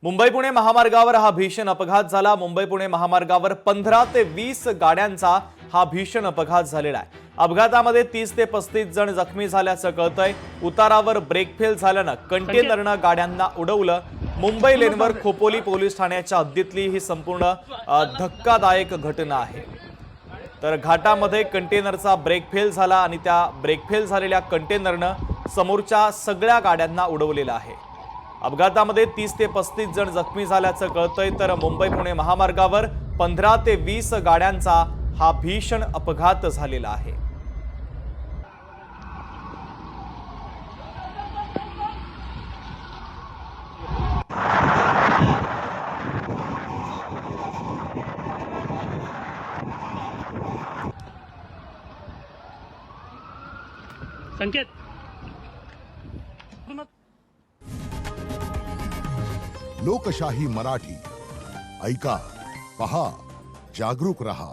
मुंबई पुणे महामार्गावर हा भीषण अपघात झाला। मुंबई पुणे महामार्गावर 15 ते 20 गाड्यांचा हा भीषण अपघात झालेला आहे। अपघातामध्ये 30 ते 35 जण जखमी झाल्याचं कळतंय। उतारावर ब्रेक फेल झाल्यानं कंटेनरनं गाड्यांना उडवलं। मुंबई लेनवर खोपोली पोलीस ठाण्याच्या हद्दीतली ही संपूर्ण धक्कादायक घटना आहे। तर घाटामध्ये कंटेनरचा ब्रेक फेल झाला आणि त्या ब्रेक फेल झालेल्या कंटेनरनं समोरच्या सगळ्या गाड्यांना उडवलेलं आहे। अपघातामध्ये 30 ते 35 जण जखमी झाल्याचं कळतंय। तर मुंबई पुणे महामार्गावर 15 ते 20 गाड्यांचा हा भीषण अपघात झालेला आहे। संकेत लोकशाही मराठी ऐका, पहा, जागरूक रहा।